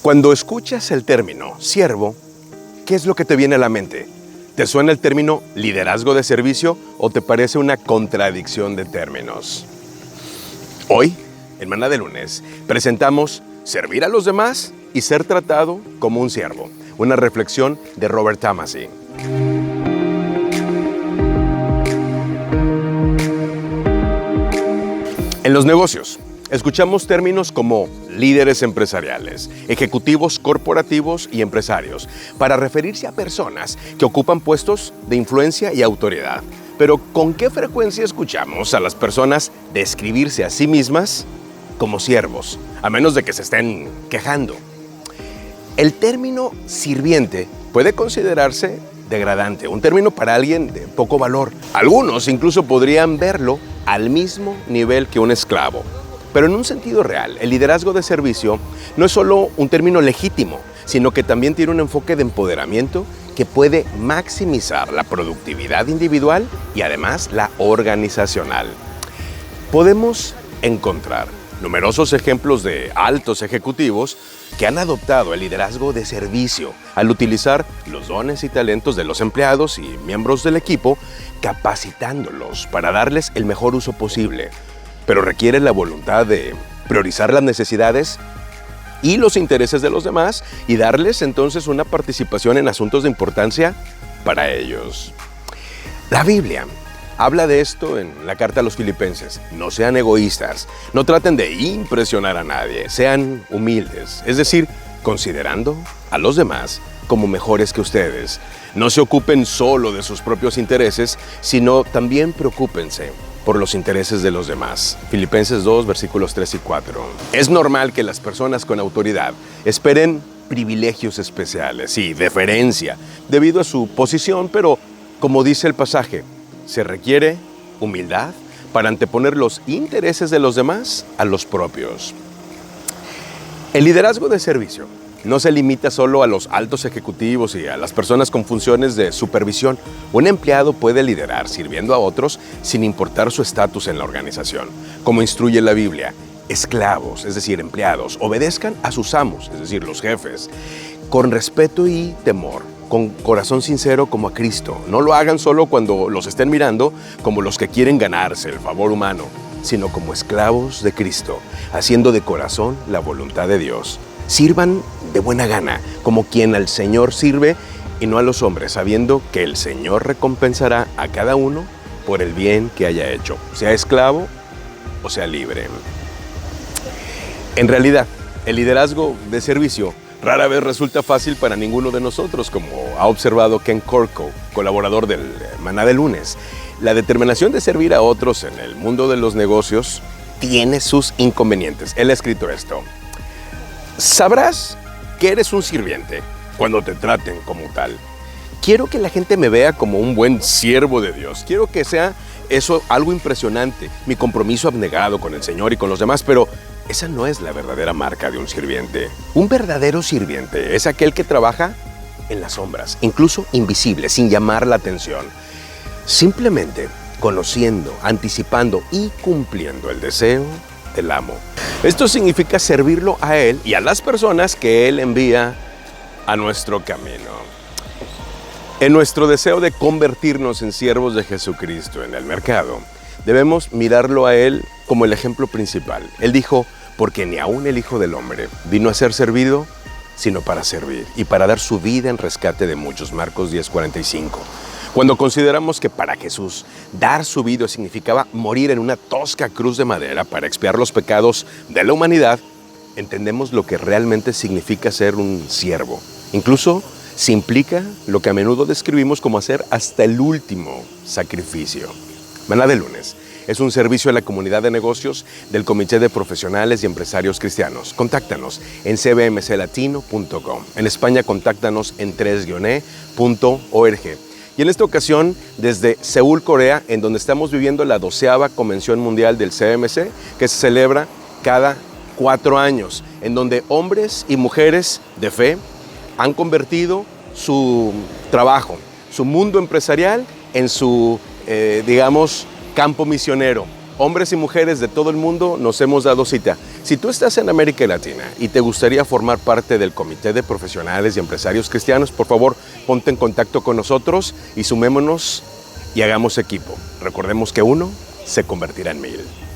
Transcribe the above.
Cuando escuchas el término siervo, ¿qué es lo que te viene a la mente? ¿Te suena el término liderazgo de servicio o te parece una contradicción de términos? Hoy, en Maná de Lunes, presentamos servir a los demás y ser tratado como un siervo. Una reflexión de Robert Tamasi. En los negocios, escuchamos términos como líderes empresariales, ejecutivos corporativos y empresarios, para referirse a personas que ocupan puestos de influencia y autoridad. Pero ¿con qué frecuencia escuchamos a las personas describirse a sí mismas como siervos, a menos de que se estén quejando? El término sirviente puede considerarse degradante, un término para alguien de poco valor. Algunos incluso podrían verlo al mismo nivel que un esclavo. Pero en un sentido real, el liderazgo de servicio no es solo un término legítimo, sino que también tiene un enfoque de empoderamiento que puede maximizar la productividad individual y además la organizacional. Podemos encontrar numerosos ejemplos de altos ejecutivos que han adoptado el liderazgo de servicio al utilizar los dones y talentos de los empleados y miembros del equipo, capacitándolos para darles el mejor uso posible. Pero requiere la voluntad de priorizar las necesidades y los intereses de los demás y darles entonces una participación en asuntos de importancia para ellos. La Biblia habla de esto en la carta a los Filipenses. No sean egoístas, no traten de impresionar a nadie, sean humildes, es decir, considerando a los demás como mejores que ustedes. No se ocupen solo de sus propios intereses, sino también preocúpense por los intereses de los demás. Filipenses 2, versículos 3 y 4. Es normal que las personas con autoridad esperen privilegios especiales y deferencia debido a su posición, pero como dice el pasaje, se requiere humildad para anteponer los intereses de los demás a los propios. El liderazgo de servicio no se limita solo a los altos ejecutivos y a las personas con funciones de supervisión. Un empleado puede liderar sirviendo a otros sin importar su estatus en la organización. Como instruye la Biblia, esclavos, es decir, empleados, obedezcan a sus amos, es decir, los jefes, con respeto y temor, con corazón sincero como a Cristo. No lo hagan solo cuando los estén mirando como los que quieren ganarse el favor humano, sino como esclavos de Cristo, haciendo de corazón la voluntad de Dios. Sirvan de buena gana, como quien al Señor sirve y no a los hombres, sabiendo que el Señor recompensará a cada uno por el bien que haya hecho, sea esclavo o sea libre. En realidad, el liderazgo de servicio rara vez resulta fácil para ninguno de nosotros, como ha observado Ken Corco, colaborador del Maná de Lunes. La determinación de servir a otros en el mundo de los negocios tiene sus inconvenientes. Él ha escrito esto: sabrás que eres un sirviente cuando te traten como tal. Quiero que la gente me vea como un buen siervo de Dios. Quiero que sea eso algo impresionante, mi compromiso abnegado con el Señor y con los demás, pero esa no es la verdadera marca de un sirviente. Un verdadero sirviente es aquel que trabaja en las sombras, incluso invisible, sin llamar la atención. Simplemente conociendo, anticipando y cumpliendo el deseo del amo. Esto significa servirlo a Él y a las personas que Él envía a nuestro camino. En nuestro deseo de convertirnos en siervos de Jesucristo en el mercado, debemos mirarlo a Él como el ejemplo principal. Él dijo: porque ni aun el Hijo del Hombre vino a ser servido, sino para servir y para dar su vida en rescate de muchos. Marcos 10:45. Cuando consideramos que para Jesús dar su vida significaba morir en una tosca cruz de madera para expiar los pecados de la humanidad, entendemos lo que realmente significa ser un siervo. Incluso se implica lo que a menudo describimos como hacer hasta el último sacrificio. Maná de Lunes es un servicio a la comunidad de negocios del Comité de Profesionales y Empresarios Cristianos. Contáctanos en cbmclatino.com. En España, contáctanos en 3-e.org. Y en esta ocasión, desde Seúl, Corea, en donde estamos viviendo la 12ª Convención Mundial del CMC, que se celebra cada 4 años, en donde hombres y mujeres de fe han convertido su trabajo, su mundo empresarial, en su, campo misionero. Hombres y mujeres de todo el mundo nos hemos dado cita. Si tú estás en América Latina y te gustaría formar parte del Comité de Profesionales y Empresarios Cristianos, por favor, ponte en contacto con nosotros y sumémonos y hagamos equipo. Recordemos que uno se convertirá en 1000.